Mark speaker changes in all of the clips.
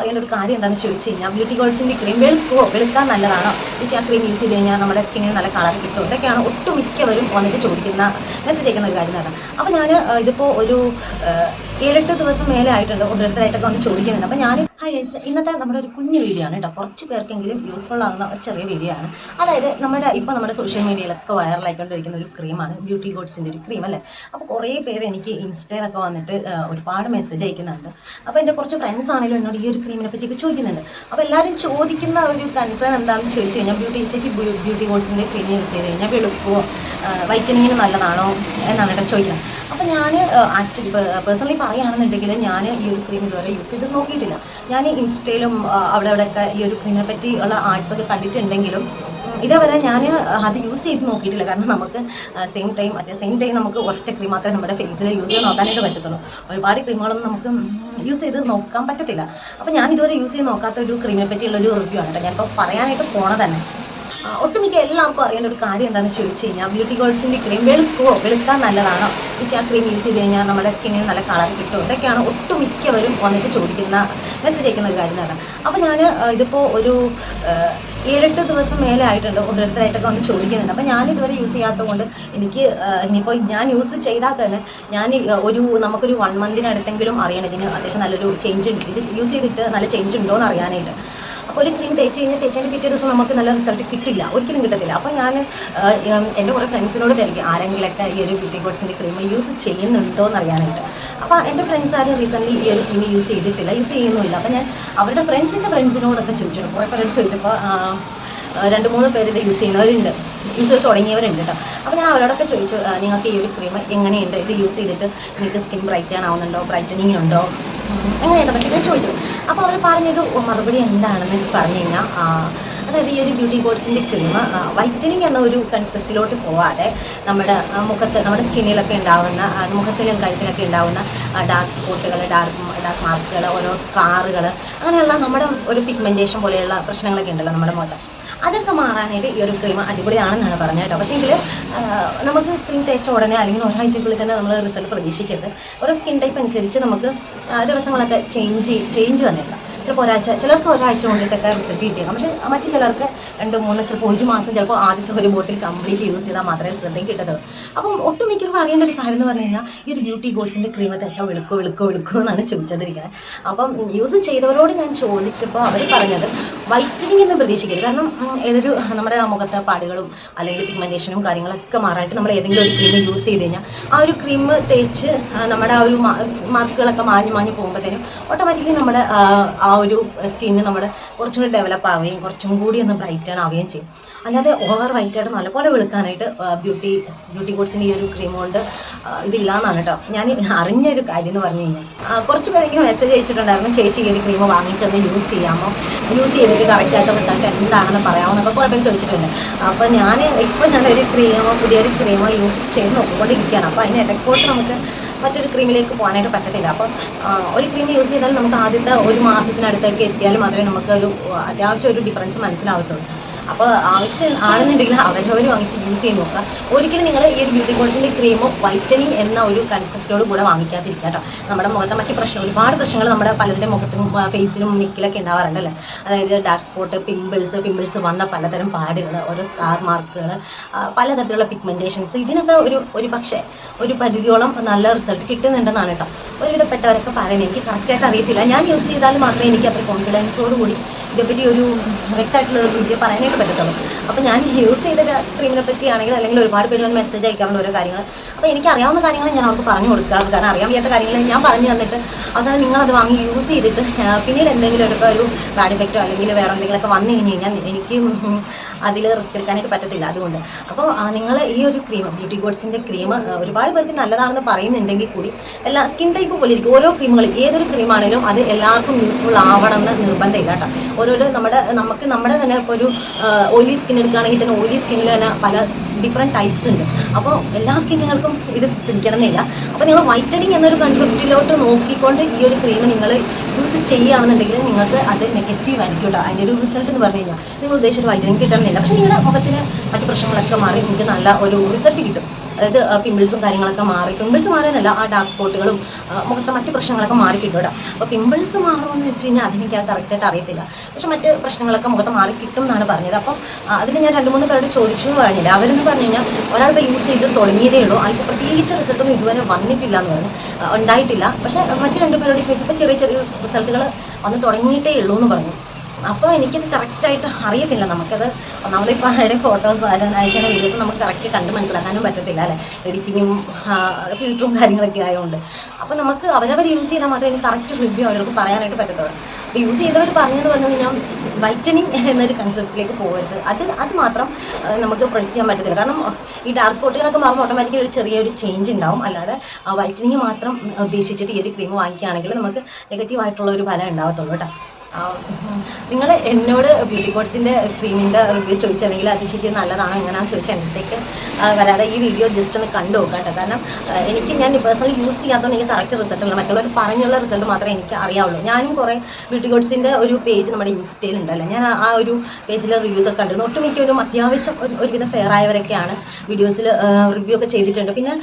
Speaker 1: അറിയേണ്ട ഒരു കാര്യം എന്താണെന്ന് ചോദിച്ചു കഴിഞ്ഞാൽ ബ്യൂട്ടി ഗോൾസിൻ്റെ ക്രീം വെളുക്കാൻ നല്ലതാണോ ചേച്ചി? ആ ക്രീം യൂസ് ചെയ്ത് കഴിഞ്ഞാൽ നമ്മുടെ സ്കിന്നിന് നല്ല കളർ കിട്ടും. ഇതൊക്കെയാണ് ഒട്ടുമിക്കവരും വന്നിട്ട് ചോദിക്കുന്ന മെസ്സേജ് അയക്കുന്ന ഒരു കാര്യം തന്നെ. അപ്പോൾ ഞാൻ ഇതിപ്പോൾ ഒരു 7-8 ദിവസം മേലെ ആയിട്ടുണ്ട് ഓരോരുത്തരായിട്ടൊക്കെ വന്ന് ചോദിക്കുന്നുണ്ട്. അപ്പോൾ ഞാൻ ഇന്നത്തെ നമ്മുടെ ഒരു കുഞ്ഞു വീഡിയോ ആണ് കേട്ടോ, കുറച്ച് പേർക്കെങ്കിലും യൂസ്ഫുൾ ആകുന്ന ഒരു ചെറിയ വീഡിയോ ആണ്. അതായത് നമ്മുടെ സോഷ്യൽ മീഡിയയിലൊക്കെ വൈറലായിക്കൊണ്ടിരിക്കുന്ന ഒരു ക്രീമാണ് ബ്യൂട്ടി ഗോൾസിൻ്റെ ഒരു ക്രീം അല്ലേ. അപ്പോൾ കുറേ പേര് എനിക്ക് ഇൻസ്റ്റയിലൊക്കെ വന്നിട്ട് ഒരുപാട് മെസ്സേജ് അയക്കുന്നുണ്ട്. അപ്പോൾ എൻ്റെ കുറച്ച് ഫ്രണ്ട്സ് ആണെങ്കിലും എന്നോട് ഈ ഒരു ക്രീമിനെ പറ്റിയൊക്കെ ചോദിക്കുന്നുണ്ട്. അപ്പോൾ എല്ലാവരും ചോദിക്കുന്ന ഒരു കൺസേൺ എന്താണെന്ന് ചോദിച്ചു കഴിഞ്ഞാൽ ബ്യൂട്ടി ഗോൾസിൻ്റെ ക്രീം യൂസ് ചെയ്ത് കഴിഞ്ഞാൽ വെളുക്കുമോ, വൈറ്റനിങ്ങിന് നല്ലതാണോ എന്നാണ് കേട്ടോ ചോദിക്കുന്നത്. അപ്പോൾ ഞാൻ ആക്ച്വലി പേഴ്സണലി പറയുകയാണെന്നുണ്ടെങ്കിൽ ഞാൻ ഈ ഒരു ക്രീം ഇതുവരെ യൂസ് ചെയ്ത് നോക്കിയിട്ടില്ല. ഞാൻ ഇൻസ്റ്റയിലും അവിടെയൊക്കെ ഈ ഒരു ക്രീമിനെ പറ്റിയുള്ള ആർട്സൊക്കെ കണ്ടിട്ടുണ്ടെങ്കിലും ഇതേവരെ ഞാൻ അത് യൂസ് ചെയ്ത് നോക്കിയിട്ടില്ല. കാരണം നമുക്ക് സെയിം ടൈം നമുക്ക് ഒറ്റ ക്രീം മാത്രമേ നമ്മുടെ ഫേസിൽ യൂസ് ചെയ്ത് നോക്കാനായിട്ട് പറ്റത്തുള്ളൂ. ഒരുപാട് ക്രീമുകളൊന്നും നമുക്ക് യൂസ് ചെയ്ത് നോക്കാൻ പറ്റത്തില്ല. അപ്പോൾ ഞാൻ ഇതുവരെ യൂസ് ചെയ്ത് നോക്കാത്ത ഒരു ക്രീമിനെ പറ്റിയുള്ളൊരു റിവ്യൂ ആണ് കേട്ടോ ഞാനിപ്പോൾ പറയാനായിട്ട് പോണത് തന്നെ. ഒട്ടുമിക്ക എല്ലാവർക്കും അറിയേണ്ട ഒരു കാര്യം എന്താണെന്ന് ചോദിച്ചു കഴിഞ്ഞാൽ ബ്യൂട്ടി ഗോൾസിൻ്റെ ക്രീം വെളുക്കാൻ നല്ലതാണോ ചേച്ചി? ആ ക്രീം യൂസ് ചെയ്ത് കഴിഞ്ഞാൽ നമ്മുടെ സ്കിന്നിന് നല്ല കളർ കിട്ടും. ഇതൊക്കെയാണ് ഒട്ടുമിക്കവരും വന്നിട്ട് ചോദിക്കുന്ന മെസ്സേജ് അയക്കുന്ന ഒരു കാര്യം തന്നെ. അപ്പോൾ ഞാൻ ഇതിപ്പോൾ ഒരു 7-8 ദിവസം മേലെ ആയിട്ടുണ്ട് ഓരോരുത്തരായിട്ടൊക്കെ വന്ന് ചോദിക്കുന്നുണ്ട്. അപ്പോൾ ഞാൻ ഇതുവരെ യൂസ് ചെയ്യാത്തത് കൊണ്ട് എനിക്ക് ഇനിയിപ്പോൾ ഞാൻ യൂസ് ചെയ്താൽ തന്നെ നമുക്കൊരു 1 മന്തിനടുത്തെങ്കിലും അറിയണം ഇതിന് അത്യാവശ്യം നല്ലൊരു ചേഞ്ച് ഉണ്ട്, ഇത് യൂസ് ചെയ്തിട്ട് നല്ല ചേഞ്ച് ഉണ്ടോ എന്ന് അറിയാനായിട്ട്. അപ്പോൾ ഒരു ക്രീം തേച്ചതിന് പിറ്റേ ദിവസം നമുക്ക് നല്ല റിസൾട്ട് കിട്ടില്ല, ഒരിക്കലും കിട്ടത്തില്ല. അപ്പോൾ ഞാൻ എൻ്റെ കുറേ ഫ്രണ്ട്സിനോട് തിരക്കും ആരെങ്കിലൊക്കെ ഈ ഒരു ബ്യൂട്ടി ഗോൾസിൻ്റെ ക്രീം യൂസ് ചെയ്യുന്നുണ്ടോ എന്ന് അറിയാനായിട്ട്. അപ്പോൾ എൻ്റെ ഫ്രണ്ട്സ് ആരും റീസെൻ്റ്ലി ഈ ഒരു ക്രീം യൂസ് ചെയ്യുന്നുമില്ല. അപ്പോൾ ഞാൻ അവരുടെ ഫ്രണ്ട്സിനോടൊക്കെ ചോദിച്ചിട്ടുണ്ട്. കുറേ പേരോട് ചോദിച്ചപ്പോൾ 2-3 പേര് ഇത് യൂസ് ചെയ്യുന്നവരുണ്ട്, യൂസ് ചെയ്ത് തുടങ്ങിയവരുണ്ട് കേട്ടോ. അപ്പോൾ ഞാൻ അവരോടൊക്കെ ചോദിച്ചു നിങ്ങൾക്ക് ഈ ഒരു ക്രീം എങ്ങനെയുണ്ട്, ഇത് യൂസ് ചെയ്തിട്ട് നിങ്ങൾക്ക് സ്കിൻ ബ്രൈറ്റനിങ് ഉണ്ടോ, എങ്ങനെയുണ്ടെന്ന് പറ്റി ഞാൻ ചോദിച്ചു. അപ്പോൾ അവർ പറഞ്ഞൊരു മറുപടി എന്താണെന്ന് പറഞ്ഞു കഴിഞ്ഞാൽ അതായത് ഈ ഒരു ബ്യൂട്ടി ഗോൾസിൻ്റെ ക്രീം വൈറ്റനിങ് എന്ന ഒരു കൺസെപ്റ്റിലോട്ട് പോവാതെ നമ്മുടെ നമ്മുടെ സ്കിന്നിലൊക്കെ ഉണ്ടാകുന്ന മുഖത്തിലും കഴുത്തിലൊക്കെ ഉണ്ടാകുന്ന ഡാർക്ക് സ്പോട്ടുകൾ, ഡാർക്ക് മാർക്കുകൾ, ഓരോ സ്കാറുകൾ, അങ്ങനെയുള്ള നമ്മുടെ ഒരു പിഗ്മെൻറ്റേഷൻ പോലെയുള്ള പ്രശ്നങ്ങളൊക്കെ ഉണ്ടല്ലോ നമ്മുടെ മുഖത്ത്, അതൊക്കെ മാറാനായിട്ട് ഈ ഒരു ക്രീം അടിപൊളിയാണെന്നാണ് പറഞ്ഞത് കേട്ടോ. പക്ഷേ എങ്കിൽ നമുക്ക് ക്രീം തേച്ച ഉടനെ അല്ലെങ്കിൽ ഒരാഴ്ചക്കുള്ളിൽ തന്നെ നമ്മൾ റിസൾട്ട് പ്രതീക്ഷിക്കരുത്. ഓരോ സ്കിൻ ടൈപ്പ് അനുസരിച്ച് നമുക്ക് ദിവസങ്ങളൊക്കെ ചേഞ്ച് വന്നേക്കാം. ചിലർക്ക് ഒരാഴ്ച കൊണ്ടിട്ടൊക്കെ റിസൾട്ട് കിട്ടിയേക്കാം. പക്ഷേ മറ്റു ചിലർക്ക് 2-3 ചിലപ്പോൾ 1 മാസം, ചിലപ്പോൾ ആദ്യത്തെ ഒരു ബോട്ടിൽ കംപ്ലീറ്റ് യൂസ് ചെയ്താൽ മാത്രമേ റിസൾട്ട് കിട്ടത്തുള്ളൂ. അപ്പം ഒട്ടുമിക്കർക്കും അറിയേണ്ട ഒരു കാര്യം എന്ന് പറഞ്ഞു കഴിഞ്ഞാൽ ഈ ഒരു ബ്യൂട്ടി ഗോൾസിൻ്റെ ക്രീം തേച്ചാൽ വെളുക്കോ എന്നാണ് ചോദിച്ചുകൊണ്ടിരിക്കുന്നത്. അപ്പം യൂസ് ചെയ്തവരോട് ഞാൻ ചോദിച്ചപ്പോൾ അവർ പറഞ്ഞത് വൈറ്റനിങ് എന്ന് പ്രതീക്ഷിക്കരുത്. കാരണം ഏതൊരു നമ്മുടെ മുഖത്തെ പാടുകളും അല്ലെങ്കിൽ പിഗ്മെൻറ്റേഷനും കാര്യങ്ങളൊക്കെ മാറാനായിട്ട് നമ്മൾ ഏതെങ്കിലും ഒരു ക്രീം യൂസ് ചെയ്ത് കഴിഞ്ഞാൽ ആ ഒരു ക്രീം തേച്ച് നമ്മുടെ ആ ഒരു മാർക്കുകളൊക്കെ മാഞ്ഞ് പോകുമ്പോഴത്തേനും ഓട്ടോമാറ്റിക്കലി നമ്മുടെ ആ ഒരു സ്കിന്ന് നമ്മുടെ കുറച്ചും കൂടി ഡെവലപ്പ് ആവുകയും കുറച്ചും കൂടി ഒന്ന് ബ്രൈറ്റൺ ആവുകയും ചെയ്യും. അല്ലാതെ ഓവർ വൈറ്റായിട്ട് നല്ലപോലെ വെളുക്കാനായിട്ട് ബ്യൂട്ടി ഗോൾസിൻ്റെ ഈ ഒരു ക്രീം കൊണ്ട് ഇതില്ല എന്നാണ് കേട്ടോ ഞാൻ അറിഞ്ഞൊരു കാര്യം എന്ന് പറഞ്ഞു കഴിഞ്ഞാൽ. കുറച്ച് പേരെങ്കിലും മെസ്സേജ് അയച്ചിട്ടുണ്ടായിരുന്നു ചേച്ചി ഈ ഒരു ക്രീം വാങ്ങിച്ചത് യൂസ് ചെയ്ത് ചെയ്തിട്ട് കറക്റ്റായിട്ട് റിസൾട്ട് എന്താണെന്ന് പറയാമെന്നൊക്കെ കുറേ പേര് ചോദിച്ചിട്ടുണ്ട്. അപ്പോൾ ഞാനൊരു പുതിയൊരു ക്രീമോ യൂസ് ചെയ്ത് നോക്കിക്കൊണ്ടിരിക്കുകയാണ്. അപ്പോൾ അതിന് ഇടയ്ക്കോട്ട് നമുക്ക് മറ്റൊരു ക്രീമിലേക്ക് പോകാനായിട്ട് പറ്റത്തില്ല. അപ്പം ഒരു ക്രീം യൂസ് ചെയ്താൽ നമുക്ക് ആദ്യത്തെ 1 മാസത്തിനടുത്തേക്ക് എത്തിയാൽ മാത്രമേ നമുക്കൊരു അത്യാവശ്യം ഒരു ഡിഫറൻസ് മനസ്സിലാവത്തുള്ളൂ. അപ്പോൾ ആവശ്യം ആണെന്നുണ്ടെങ്കിൽ അവരവർ വാങ്ങിച്ച് യൂസ് ചെയ്ത് നോക്കുക. ഒരിക്കലും നിങ്ങൾ ഈ ഒരു ബ്യൂട്ടി ഗോൾസിൻ്റെ ക്രീമോ വൈറ്റനിങ് എന്ന ഒരു കൺസെപ്റ്റോട് കൂടെ വാങ്ങിക്കാതിരിക്കുക കേട്ടോ. നമ്മുടെ മുഖത്തെ മറ്റ് ഒരുപാട് പ്രശ്നങ്ങൾ നമ്മുടെ പലരുടെ മുഖത്തിനും ഫേസിലും നെക്കിലൊക്കെ ഉണ്ടാവാറുണ്ടല്ലേ. അതായത് ഡാർക്ക് സ്പോട്ട്, പിമ്പിൾസ് വന്ന പലതരം പാടുകൾ, ഓരോ സ്കാർ മാർക്കുകൾ, പലതരത്തിലുള്ള പിഗ്മെൻറ്റേഷൻസ്, ഇതിനൊക്കെ ഒരു പരിധിയോളം നല്ല റിസൾട്ട് കിട്ടുന്നുണ്ടെന്നാണ് കേട്ടോ ഒരുവിധപ്പെട്ടവരൊക്കെ പറയുന്നത്. എനിക്ക് കറക്റ്റായിട്ട് അറിയത്തില്ല, ഞാൻ യൂസ് ചെയ്താൽ മാത്രമേ എനിക്ക് അത്ര കോൺഫിഡൻസോട് കൂടി ഇതേപ്പറ്റി ഒരു വ്യക്തമായിട്ടുള്ള ഒരു വീഡിയോ പറയാനായിട്ട് പറ്റത്തുള്ളൂ. അപ്പോൾ ഞാൻ യൂസ് ചെയ്ത ക്രീമിനെ പറ്റിയാണെങ്കിൽ അല്ലെങ്കിൽ ഒരുപാട് പേര് വന്ന് മെസ്സേജ് അയക്കാറുണ്ട് ഓരോ കാര്യങ്ങൾ. അപ്പോൾ എനിക്ക് അറിയാവുന്ന കാര്യങ്ങൾ ഞാൻ അവർക്ക് പറഞ്ഞു കൊടുക്കാം. കാരണം അറിയാൻ വയ്യാത്ത കാര്യങ്ങൾ ഞാൻ പറഞ്ഞു തന്നിട്ട് അവസാനം നിങ്ങളത് വാങ്ങി യൂസ് ചെയ്തിട്ട് പിന്നീട് എന്തെങ്കിലുമൊക്കെ ഒരു ബാഡ് എഫക്റ്റോ അല്ലെങ്കിൽ വേറെ എന്തെങ്കിലുമൊക്കെ വന്നു കഴിഞ്ഞ് കഴിഞ്ഞാൽ എനിക്ക് അതിൽ റിസ്ക് എടുക്കാനായിട്ട് പറ്റത്തില്ല. അതുകൊണ്ട് അപ്പോൾ നിങ്ങൾ ഈ ഒരു ക്രീം ബ്യൂട്ടി ഗോൾസിൻ്റെ ക്രീം ഒരുപാട് പേർക്ക് നല്ലതാണെന്ന് പറയുന്നുണ്ടെങ്കിൽ കൂടി എല്ലാ സ്കിൻ ടൈപ്പ് പോലെ ഇരിക്കും. ഓരോ ക്രീമുകൾ ഏതൊരു ക്രീമാണെങ്കിലും അത് എല്ലാവർക്കും യൂസ്ഫുൾ ആവണമെന്ന് നിർബന്ധമില്ല കേട്ടോ. ഓരോരോ നമ്മുടെ തന്നെ ഇപ്പോൾ ഒരു ഓയിലി സ്കിൻ എടുക്കുകയാണെങ്കിൽ തന്നെ ഓയിലി സ്കിന്നിൽ തന്നെ പല ഡിഫറെൻറ്റ് ടൈപ്സ് ഉണ്ട്. അപ്പോൾ എല്ലാ സ്കിന്നുകൾക്കും ഇത് പിടിക്കണമെന്നില്ല. അപ്പോൾ നിങ്ങൾ വൈറ്റനിങ് എന്നൊരു കൺസെപ്റ്റിലോട്ട് നോക്കിക്കൊണ്ട് ഈ ഒരു ക്രീം നിങ്ങൾ യൂസ് ചെയ്യുകയാണെന്നുണ്ടെങ്കിൽ നിങ്ങൾക്ക് അത് നെഗറ്റീവ് ആയിരിക്കും കേട്ടോ. അതിൻ്റെ ഒരു റിസൾട്ട് എന്ന് പറഞ്ഞു കഴിഞ്ഞാൽ നിങ്ങൾ ഉദ്ദേശിച്ച വൈറ്റനിങ് കിട്ടണമെന്നില്ല. പക്ഷേ നിങ്ങളുടെ മുഖത്തിന് മറ്റു പ്രശ്നങ്ങളൊക്കെ മാറി നിങ്ങൾക്ക് നല്ല ഒരു റിസൾട്ട് കിട്ടും. അതായത് പിമ്പിൾസും കാര്യങ്ങളൊക്കെ മാറി, പിമ്പിൾസ് മാറിയെന്നല്ല, ആ ഡാർക്ക് സ്പോട്ടുകളും മുഖത്തെ മറ്റ് പ്രശ്നങ്ങളൊക്കെ മാറി കിട്ടും കേട്ടോ. അപ്പോൾ പിമ്പിൾസ് മാറുമെന്ന് വെച്ച് കഴിഞ്ഞാൽ അതെനിക്ക് കറക്റ്റായിട്ട് അറിയത്തില്ല, പക്ഷെ മറ്റ് പ്രശ്നങ്ങളൊക്കെ മുഖത്ത് മാറി കിട്ടും എന്നാണ് പറഞ്ഞത്. അപ്പം അതിൽ ഞാൻ 2-3 പേരോട് ചോദിച്ചു എന്ന് പറഞ്ഞില്ല. അവരെന്ന് പറഞ്ഞു കഴിഞ്ഞാൽ ഒരാളിപ്പോൾ യൂസ് ചെയ്ത് തുടങ്ങിയതേ ഉള്ളൂ, ആൾക്ക് പ്രത്യേകിച്ച് റിസൾട്ടൊന്നും ഇതുവരെ വന്നിട്ടില്ല എന്ന് പറഞ്ഞു, ഉണ്ടായിട്ടില്ല. പക്ഷേ മറ്റ് 2 പേരോട് ചോദിച്ചപ്പോൾ ചെറിയ ചെറിയ റിസൾട്ടുകൾ വന്ന് തുടങ്ങിയിട്ടേ ഉള്ളൂ എന്ന് പറഞ്ഞു. അപ്പോൾ എനിക്കത് കറക്റ്റായിട്ട് അറിയത്തില്ല. നമുക്കത് ഒന്നാമത് ഇപ്പോൾ അവരുടെ ഫോട്ടോസ് അയച്ച വീഡിയോസ് നമുക്ക് കറക്റ്റ് കണ്ട് മനസ്സിലാക്കാനും പറ്റത്തില്ല അല്ലേ, എഡിറ്റിങ്ങും ഫിൽറ്ററും കാര്യങ്ങളൊക്കെ ആയതുകൊണ്ട്. അപ്പോൾ നമുക്ക് അവരവർ യൂസ് ചെയ്താൽ മാത്രമേ എനിക്ക് കറക്റ്റ് റിവ്യൂ അവർക്ക് പറയാനായിട്ട് പറ്റത്തുള്ളൂ. അപ്പോൾ യൂസ് ചെയ്തവർ പറഞ്ഞെന്ന് പറഞ്ഞു കഴിഞ്ഞാൽ വൈറ്റനിങ് എന്നൊരു കൺസെപ്റ്റിലേക്ക് പോകരുത്. അത് മാത്രം നമുക്ക് പ്രൊഡിക്റ്റ് ചെയ്യാൻ പറ്റത്തില്ല. കാരണം ഈ ഡാർക്ക് സ്പോട്ടുകളൊക്കെ മാറുമ്പോൾ ഓട്ടോമാറ്റിക്കലി ഒരു ചെറിയൊരു ചേഞ്ച് ഉണ്ടാവും. അല്ലാതെ വൈറ്റനിങ് മാത്രം ഉദ്ദേശിച്ചിട്ട് ഈ ഒരു ക്രീം വാങ്ങിക്കുകയാണെങ്കിൽ നമുക്ക് നെഗറ്റീവായിട്ടുള്ള ഒരു ഫലം ഉണ്ടാവത്തുള്ളൂ കേട്ടോ. നിങ്ങൾ എന്നോട് ബ്യൂട്ടി കോഡ്സിൻ്റെ ക്രീമിൻ്റെ റിവ്യൂ ചോദിച്ചില്ലെങ്കിൽ അത് ശരി നല്ലതാണോ എങ്ങനെയാണെന്ന് ചോദിച്ചാൽ എന്നത്തേക്ക് വരാതെ ഈ വീഡിയോ ജസ്റ്റ് ഒന്ന് കണ്ടു നോക്കാം കേട്ടോ. കാരണം ഞാൻ പേഴ്സണലി യൂസ് ചെയ്യാത്തതുകൊണ്ട് എനിക്ക് കറക്റ്റ് റിസൾട്ട് ഉള്ള, മറ്റുള്ളവർ പറഞ്ഞുള്ള റിസൾട്ട് മാത്രമേ എനിക്ക് അറിയാവുള്ളൂ. ഞാനും കുറേ ബ്യൂട്ടി കോഡ്സിൻ്റെ ഒരു പേജ് നമ്മുടെ ഇൻസ്റ്റയിലുണ്ടല്ലോ, ഞാൻ ആ ഒരു പേജിൽ റിവ്യൂസ് ഒക്കെ കണ്ടിരുന്നു. ഒട്ടുമിക്കവരും അത്യാവശ്യം ഒരുവിധം ഫെയർ ആയവരൊക്കെയാണ് വീഡിയോസിൽ റിവ്യൂ ഒക്കെ ചെയ്തിട്ടുണ്ട്. പിന്നെ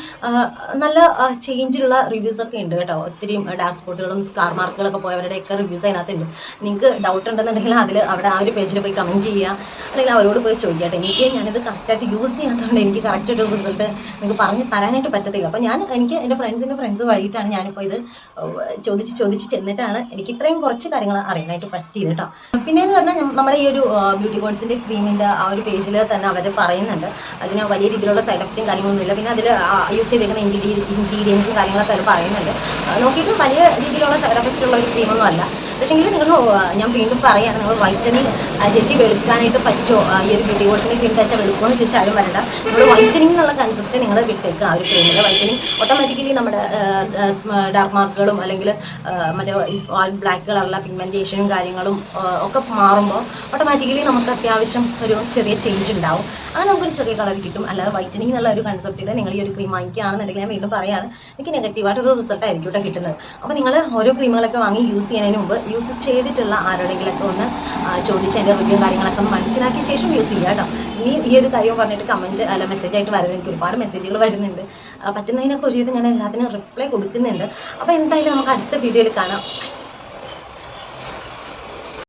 Speaker 1: നല്ല ചേഞ്ചിലുള്ള റിവ്യൂസൊക്കെ ഉണ്ട് കേട്ടോ. ഒത്തിരി ഡാർക്ക് സ്പോട്ടുകളും സ്കാർ മാർക്കുകളൊക്കെ പോയവരുടെയൊക്കെ റിവ്യൂസ് അതിനകത്തുണ്ട്. നിങ്ങൾക്ക് ഡൗട്ട് ഉണ്ടെന്നുണ്ടെങ്കിൽ അവിടെ ആ ഒരു പേജിൽ പോയി കമൻറ്റ് ചെയ്യുക, അല്ലെങ്കിൽ അവരോട് പോയി ചോദിക്കട്ടെ. എനിക്ക് ഞാനിത് കറക്റ്റായിട്ട് യൂസ് ചെയ്യാത്തതുകൊണ്ട് എനിക്ക് കറക്റ്റായിട്ട് റിസൾട്ട് നിങ്ങൾക്ക് പറഞ്ഞ് തരാനായിട്ട് പറ്റത്തില്ല. അപ്പോൾ എനിക്ക് എൻ്റെ ഫ്രണ്ട്സ് വഴിയിട്ടാണ് ഞാനിപ്പോൾ ഇത് ചോദിച്ച് ചെന്നിട്ടാണ് എനിക്ക് ഇത്രയും കുറച്ച് കാര്യങ്ങൾ അറിയാനായിട്ട് പറ്റിയത് കേട്ടോ. പിന്നെയെന്ന് പറഞ്ഞാൽ നമ്മുടെ ഈ ഒരു ബ്യൂട്ടി കോഡ്സിൻ്റെ ക്രീമിൻ്റെ ആ ഒരു പേജിൽ തന്നെ അവർ പറയുന്നുണ്ട് അതിന് വലിയ രീതിയിലുള്ള സൈഡ് എഫക്റ്റും കാര്യങ്ങളൊന്നുമില്ല. പിന്നെ അതിൽ യൂസ് ചെയ്തേക്കുന്ന ഇൻഗ്രീഡിയൻസും കാര്യങ്ങളൊക്കെ അവർ പറയുന്നുണ്ട്. നോക്കിയിട്ട് വലിയ രീതിയിലുള്ള സൈഡ് എഫക്റ്റ് ഉള്ള ഒരു ക്രീമൊന്നും അല്ല. പക്ഷേങ്കിൽ നിങ്ങൾ ഞാൻ വീണ്ടും പറയുകയാണ്, നിങ്ങൾ വൈറ്റനിങ് ചേച്ചി വെളുക്കാനായിട്ട് പറ്റുമോ, ഈ ഒരു ബ്യൂട്ടി കോഡ്സിൻ്റെ ക്രീം തേച്ചാൽ വെളുക്കുമെന്ന് ചോദിച്ചാലും വരണ്ട. നമ്മൾ വൈറ്റനിങ് എന്നുള്ള കൺസെപ്റ്റ് നിങ്ങൾ വിട്ടേക്കുക. ആ ഒരു ക്രീമിൽ വൈറ്റനിങ് ഓട്ടോമാറ്റിക്കലി നമ്മുടെ ഡാർക്ക് മാർക്കുകളും അല്ലെങ്കിൽ മറ്റേ ബ്ലാക്ക് കളറുള്ള പിഗ്മെൻറ്റേഷനും കാര്യങ്ങളും ഒക്കെ മാറുമ്പോൾ ഓട്ടോമാറ്റിക്കലി നമുക്ക് അത്യാവശ്യം ഒരു ചെറിയ ചേഞ്ച് ഉണ്ടാവും. അങ്ങനെ നമുക്കൊരു ചെറിയ കളർ കിട്ടും. അല്ലാതെ വൈറ്റനിങ് എന്നുള്ള ഒരു കൺസെപ്റ്റിൽ നിങ്ങൾ ഈ ഒരു ക്രീം വാങ്ങിക്കുകയാണെന്നുണ്ടെങ്കിൽ ഞാൻ വീണ്ടും പറയുകയാണ്, എനിക്ക് നെഗറ്റീവായിട്ടൊരു റിസൾട്ട് ആയിരിക്കും കേട്ടോ കിട്ടുന്നത്. അപ്പോൾ നിങ്ങൾ ഓരോ ക്രീമുകളൊക്കെ വാങ്ങി യൂസ് ചെയ്യുന്നതിന് മുമ്പ് യൂസ് ചെയ്തിട്ടുള്ള ആരോടെങ്കിലൊക്കെ ഒന്ന് ചോദിച്ച് അതിൻ്റെ റിവ്യൂ കാര്യങ്ങളൊക്കെ ഒന്ന് മനസ്സിലാക്കിയ ശേഷം യൂസ് ചെയ്യുക കേട്ടോ. ഇനി ഈ ഒരു കാര്യം പറഞ്ഞിട്ട് കമൻറ്റ് അല്ല മെസ്സേജായിട്ട് വരുന്നത്, എനിക്ക് ഒരുപാട് മെസ്സേജുകൾ വരുന്നുണ്ട്. പറ്റുന്നതിനൊക്കെ ഒരുവിധം ഞാൻ എല്ലാത്തിനും റിപ്ലൈ കൊടുക്കുന്നുണ്ട്. അപ്പോൾ എന്തായാലും നമുക്ക് അടുത്ത വീഡിയോയിൽ കാണാം.